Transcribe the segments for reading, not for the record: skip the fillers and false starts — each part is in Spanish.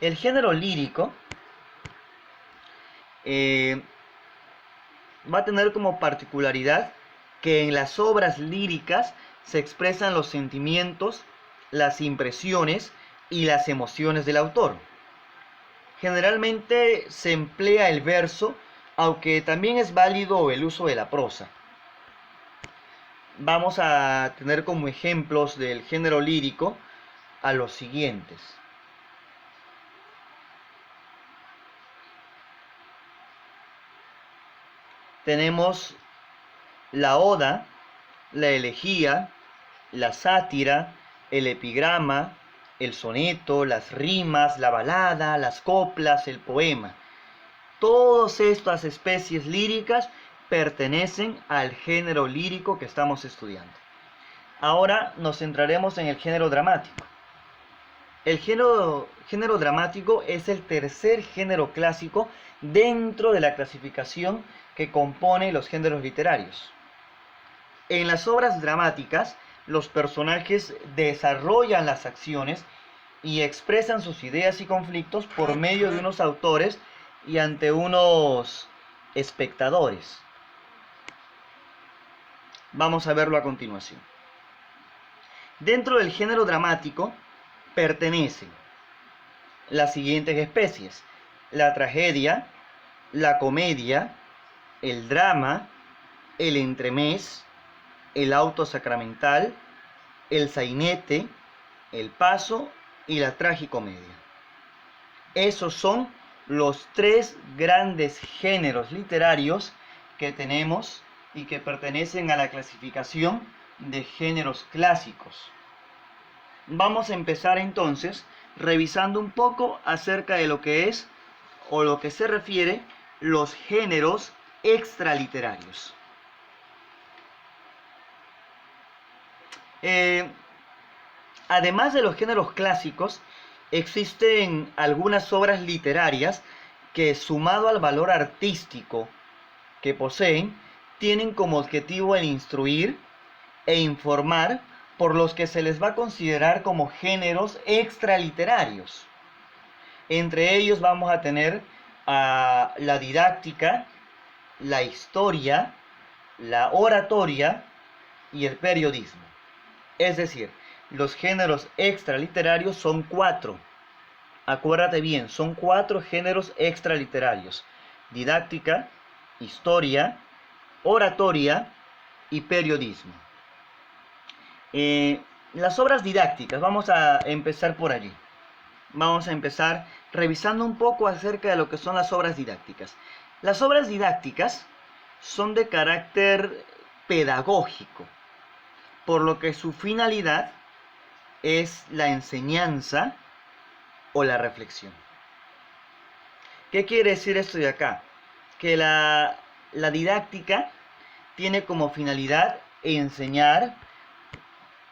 El género lírico eh, va a tener como particularidad que en las obras líricas se expresan los sentimientos, las impresiones y las emociones del autor. Generalmente se emplea el verso, aunque también es válido el uso de la prosa. Vamos a tener como ejemplos del género lírico a los siguientes. Tenemos la oda, la elegía, la sátira, el epigrama, el soneto, las rimas, la balada, las coplas, el poema. Todas estas especies líricas pertenecen al género lírico que estamos estudiando. Ahora nos centraremos en el género dramático. El género dramático es el tercer género clásico dentro de la clasificación que compone los géneros literarios. En las obras dramáticas, los personajes desarrollan las acciones y expresan sus ideas y conflictos por medio de unos autores y ante unos espectadores. Vamos a verlo a continuación. Dentro del género dramático pertenecen las siguientes especies: la tragedia, la comedia, el drama, el entremés, el auto sacramental, el sainete, el paso y la tragicomedia. Esos son los tres grandes géneros literarios que tenemos y que pertenecen a la clasificación de géneros clásicos. Vamos a empezar entonces revisando un poco acerca de lo que es o lo que se refiere los géneros extraliterarios. Además de los géneros clásicos, existen algunas obras literarias que, sumado al valor artístico que poseen, tienen como objetivo el instruir e informar, por los que se les va a considerar como géneros extraliterarios. Entre ellos vamos a tener la didáctica, la historia, la oratoria y el periodismo. Es decir, los géneros extraliterarios son 4. Acuérdate bien, son 4 géneros extraliterarios: didáctica, historia, oratoria y periodismo. Las obras didácticas, vamos a empezar por allí. Vamos a empezar revisando un poco acerca de lo que son las obras didácticas. Las obras didácticas son de carácter pedagógico, por lo que su finalidad es la enseñanza o la reflexión. ¿Qué quiere decir esto de acá? Que la didáctica tiene como finalidad enseñar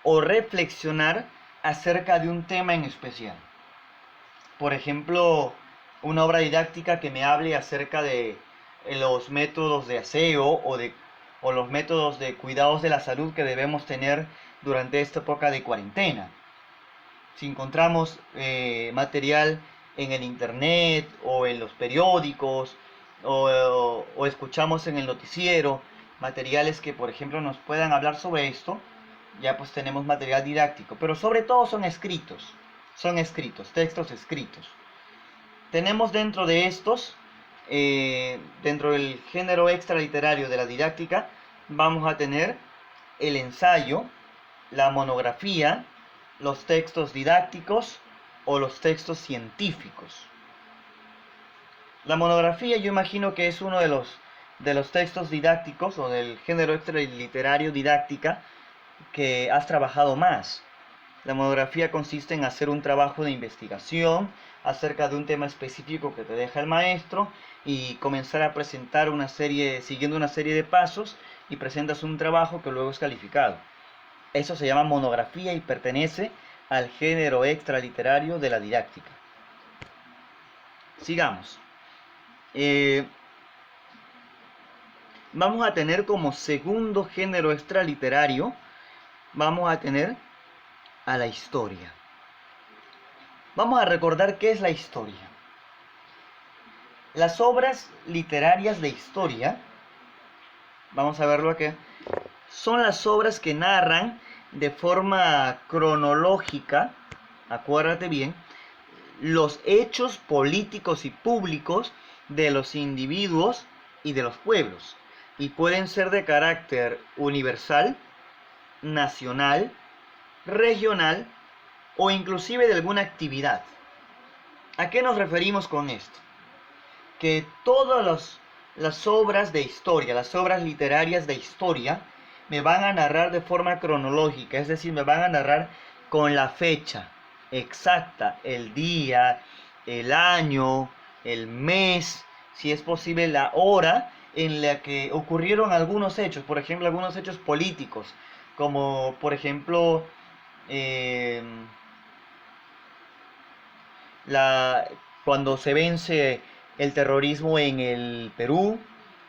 o reflexionar acerca de un tema en especial. Por ejemplo, una obra didáctica que me hable acerca de los métodos de aseo o los métodos de cuidados de la salud que debemos tener durante esta época de cuarentena. Si encontramos material en el internet o en los periódicos o escuchamos en el noticiero materiales que, por ejemplo, nos puedan hablar sobre esto, ya pues tenemos material didáctico. Pero sobre todo son escritos, textos escritos. Tenemos dentro de estos, dentro del género extraliterario de la didáctica, vamos a tener el ensayo, la monografía, los textos didácticos o los textos científicos. La monografía, yo imagino que es uno de los textos didácticos o del género extraliterario didáctica que has trabajado más. La monografía consiste en hacer un trabajo de investigación acerca de un tema específico que te deja el maestro y comenzar a presentar siguiendo una serie de pasos, y presentas un trabajo que luego es calificado. Eso se llama monografía y pertenece al género extraliterario de la didáctica. Sigamos. Vamos a tener como segundo género extraliterario, vamos a tener a la historia. Vamos a recordar qué es la historia. Las obras literarias de historia, vamos a verlo aquí, son las obras que narran de forma cronológica, acuérdate bien, los hechos políticos y públicos de los individuos y de los pueblos. Y pueden ser de carácter universal, nacional, regional o inclusive de alguna actividad. ¿A qué nos referimos con esto? Que todas las obras de historia, las obras literarias de historia, me van a narrar de forma cronológica, es decir, me van a narrar con la fecha exacta, el día, el año, el mes, si es posible la hora en la que ocurrieron algunos hechos, por ejemplo, algunos hechos políticos, como por ejemplo eh, la, cuando se vence el terrorismo en el Perú,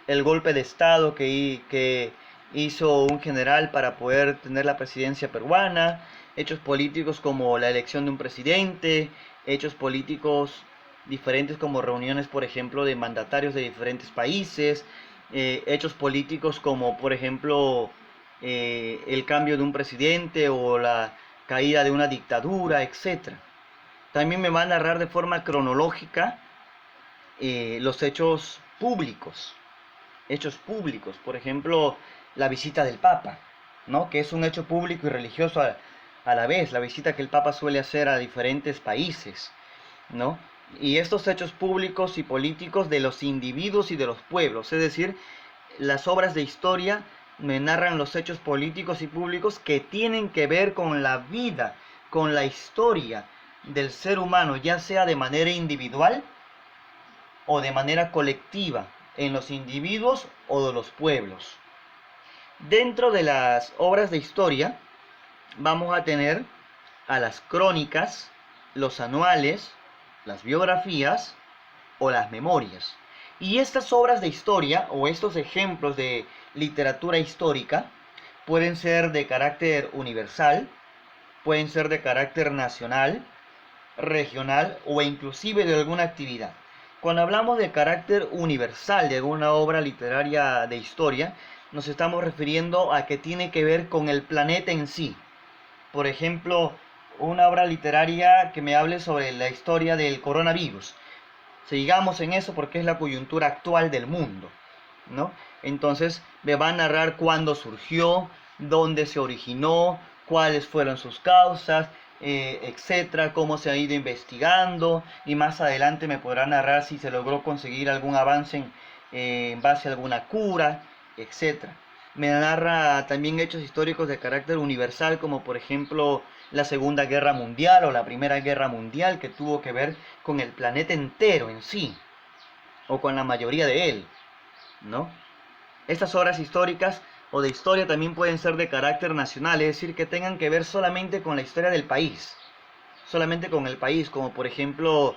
el golpe de Estado que hizo un general para poder tener la presidencia peruana, hechos políticos como la elección de un presidente, hechos políticos diferentes como reuniones, por ejemplo, de mandatarios de diferentes países, hechos políticos como, por ejemplo, el cambio de un presidente o la caída de una dictadura, etcétera. También me va a narrar de forma cronológica los hechos públicos, por ejemplo, la visita del Papa, ¿no? Que es un hecho público y religioso a la vez, la visita que el Papa suele hacer a diferentes países, ¿no? Y estos hechos públicos y políticos de los individuos y de los pueblos, es decir, las obras de historia me narran los hechos políticos y públicos que tienen que ver con la vida, con la historia del ser humano, ya sea de manera individual o de manera colectiva, en los individuos o de los pueblos. Dentro de las obras de historia vamos a tener a las crónicas, los anuales, las biografías o las memorias. Y estas obras de historia o estos ejemplos de literatura histórica pueden ser de carácter universal, pueden ser de carácter nacional, regional o inclusive de alguna actividad. Cuando hablamos de carácter universal de alguna obra literaria de historia, nos estamos refiriendo a que tiene que ver con el planeta en sí. Por ejemplo, una obra literaria que me hable sobre la historia del coronavirus. Sigamos en eso porque es la coyuntura actual del mundo, ¿no? Entonces me va a narrar cuándo surgió, dónde se originó, cuáles fueron sus causas, etcétera, cómo se ha ido investigando, y más adelante me podrá narrar si se logró conseguir algún avance en base a alguna cura, etcétera. Me narra también hechos históricos de carácter universal, como por ejemplo la Segunda Guerra Mundial o la Primera Guerra Mundial, que tuvo que ver con el planeta entero en sí, o con la mayoría de él, ¿no? Estas obras históricas o de historia también pueden ser de carácter nacional, es decir, que tengan que ver solamente con la historia del país, solamente con el país, como por ejemplo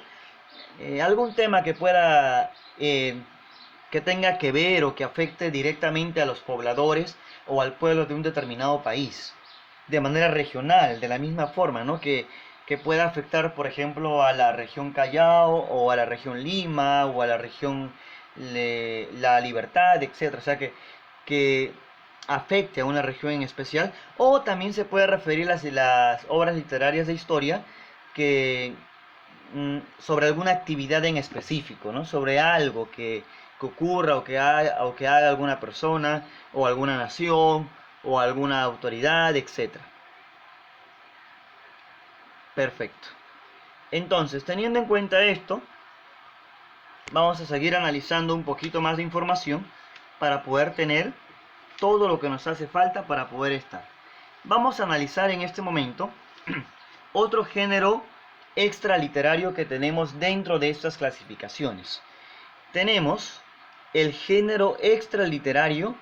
algún tema que pueda, que tenga que ver o que afecte directamente a los pobladores o al pueblo de un determinado país, de manera regional, de la misma forma, ¿no? Que pueda afectar, por ejemplo, a la región Callao o a la región Lima o a la región La Libertad, etcétera. O sea, que afecte a una región en especial. O también se puede referir a las obras literarias de historia que sobre alguna actividad en específico, ¿no? Sobre algo que ocurra o que haga alguna persona o alguna nación o alguna autoridad, etcétera. Perfecto. Entonces, teniendo en cuenta esto, vamos a seguir analizando un poquito más de información para poder tener todo lo que nos hace falta para poder estar. Vamos a analizar en este momento otro género extraliterario que tenemos dentro de estas clasificaciones. Tenemos el género extraliterario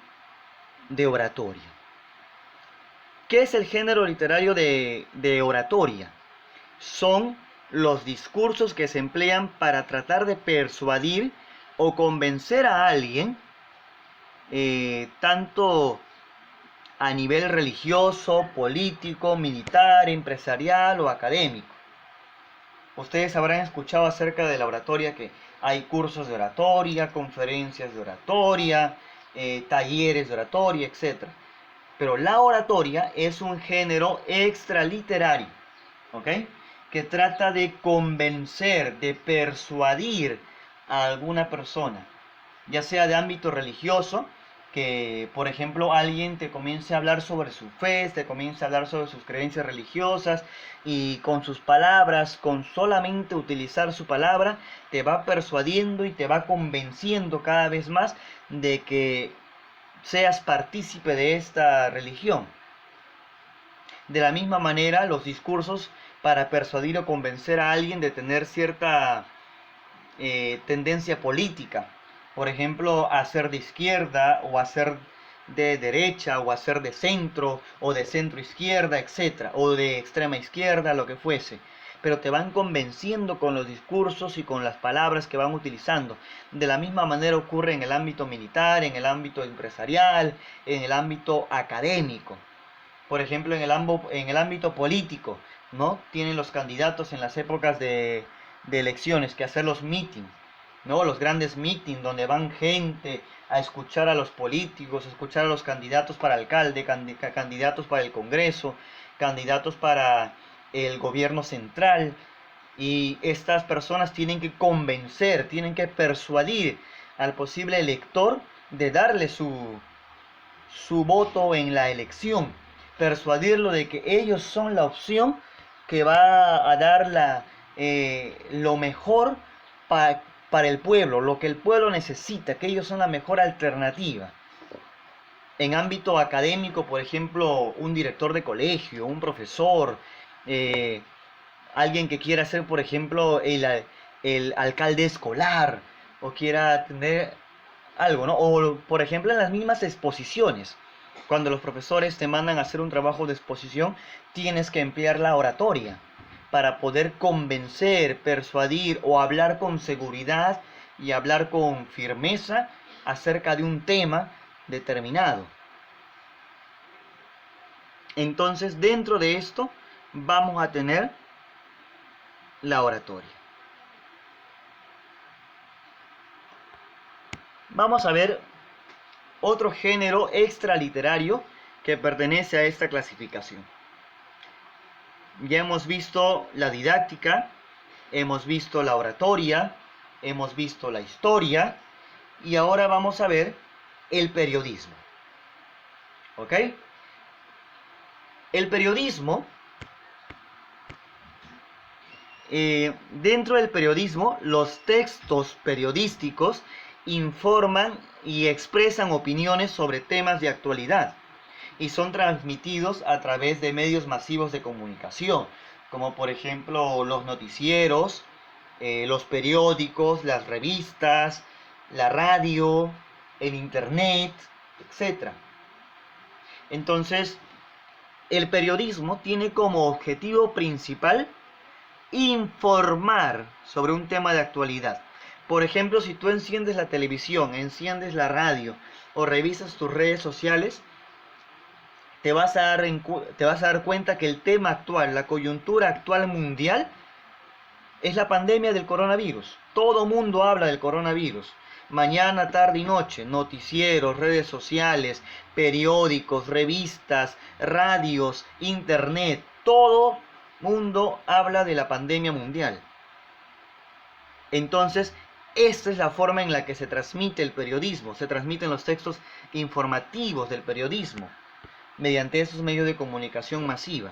de oratoria. ¿Qué es el género literario de oratoria? Son los discursos que se emplean para tratar de persuadir o convencer a alguien, tanto a nivel religioso, político, militar, empresarial o académico. Ustedes habrán escuchado acerca de la oratoria que hay cursos de oratoria, conferencias de oratoria, talleres de oratoria, etc. Pero la oratoria es un género extraliterario, ¿ok? Que trata de convencer, de persuadir a alguna persona, ya sea de ámbito religioso, que por ejemplo alguien te comience a hablar sobre su fe, te comience a hablar sobre sus creencias religiosas y con sus palabras, con solamente utilizar su palabra, te va persuadiendo y te va convenciendo cada vez más de que seas partícipe de esta religión. De la misma manera, los discursos para persuadir o convencer a alguien de tener cierta tendencia política, por ejemplo, a ser de izquierda o a ser de derecha o a ser de centro o de centro izquierda, etcétera, o de extrema izquierda, lo que fuese. Pero te van convenciendo con los discursos y con las palabras que van utilizando. De la misma manera ocurre en el ámbito militar, en el ámbito empresarial, en el ámbito académico. Por ejemplo, en el ámbito político, ¿no? Tienen los candidatos en las épocas de elecciones que hacer los meetings, ¿no? Los grandes meetings donde van gente a escuchar a los políticos, a escuchar a los candidatos para alcalde, candidatos para el Congreso, candidatos para el gobierno central. Y estas personas tienen que convencer, tienen que persuadir al posible elector de darle su voto en la elección, persuadirlo de que ellos son la opción que va a dar lo mejor para el pueblo, lo que el pueblo necesita, que ellos son la mejor alternativa. En ámbito académico, por ejemplo, un director de colegio, un profesor, alguien que quiera ser, por ejemplo, el alcalde escolar, o quiera tener algo, ¿no? O, por ejemplo, en las mismas exposiciones, cuando los profesores te mandan a hacer un trabajo de exposición, tienes que emplear la oratoria para poder convencer, persuadir o hablar con seguridad y hablar con firmeza acerca de un tema determinado. Entonces, dentro de esto vamos a tener la oratoria. Vamos a ver otro género extraliterario que pertenece a esta clasificación. Ya hemos visto la didáctica, hemos visto la oratoria, hemos visto la historia y ahora vamos a ver el periodismo. ¿Ok? El periodismo, dentro del periodismo, los textos periodísticos informan y expresan opiniones sobre temas de actualidad y son transmitidos a través de medios masivos de comunicación, como por ejemplo los noticieros, los periódicos, las revistas, la radio, el internet, etc. Entonces, el periodismo tiene como objetivo principal informar sobre un tema de actualidad. Por ejemplo, si tú enciendes la televisión, enciendes la radio o revisas tus redes sociales, te vas a dar cuenta que el tema actual, la coyuntura actual mundial, es la pandemia del coronavirus. Todo mundo habla del coronavirus. Mañana, tarde y noche, noticieros, redes sociales, periódicos, revistas, radios, internet, todo mundo habla de la pandemia mundial. Entonces, esta es la forma en la que se transmite el periodismo, se transmiten los textos informativos del periodismo mediante esos medios de comunicación masiva.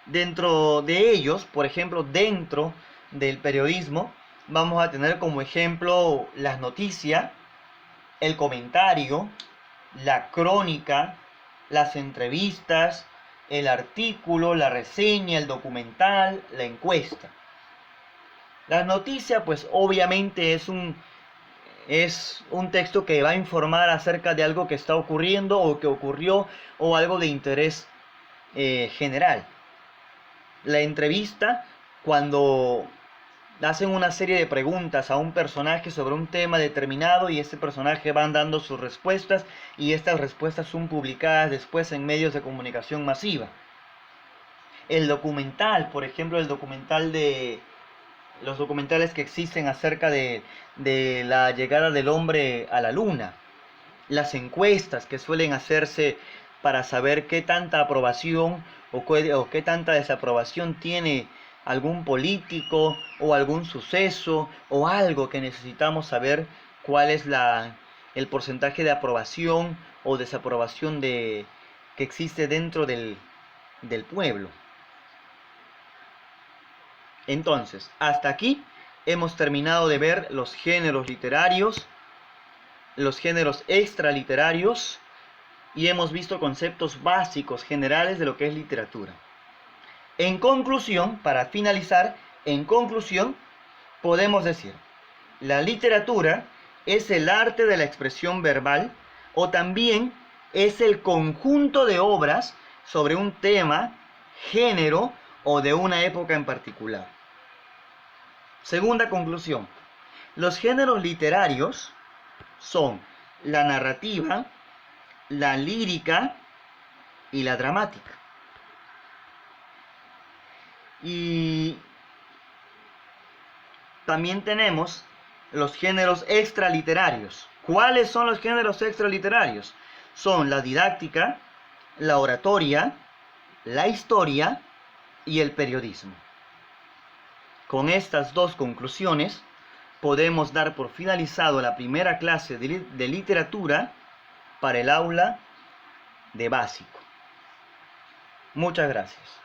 Dentro de ellos, por ejemplo, dentro del periodismo, vamos a tener como ejemplo las noticias, el comentario, la crónica, las entrevistas, el artículo, la reseña, el documental, la encuesta. La noticia, pues obviamente es un texto que va a informar acerca de algo que está ocurriendo o que ocurrió o algo de interés general. La entrevista, cuando hacen una serie de preguntas a un personaje sobre un tema determinado y este personaje van dando sus respuestas y estas respuestas son publicadas después en medios de comunicación masiva. El documental, por ejemplo, el documental de los documentales que existen acerca de la llegada del hombre a la luna, las encuestas que suelen hacerse para saber qué tanta aprobación o qué tanta desaprobación tiene algún político o algún suceso o algo que necesitamos saber cuál es el porcentaje de aprobación o desaprobación que existe dentro del pueblo. Entonces, hasta aquí hemos terminado de ver los géneros literarios, los géneros extraliterarios, y hemos visto conceptos básicos generales de lo que es literatura. En conclusión, para finalizar, en conclusión, podemos decir, la literatura es el arte de la expresión verbal o también es el conjunto de obras sobre un tema, género o de una época en particular. Segunda conclusión, los géneros literarios son la narrativa, la lírica y la dramática. Y también tenemos los géneros extraliterarios. ¿Cuáles son los géneros extraliterarios? Son la didáctica, la oratoria, la historia y el periodismo. Con estas dos conclusiones podemos dar por finalizado la primera clase de literatura para el aula de básico. Muchas gracias.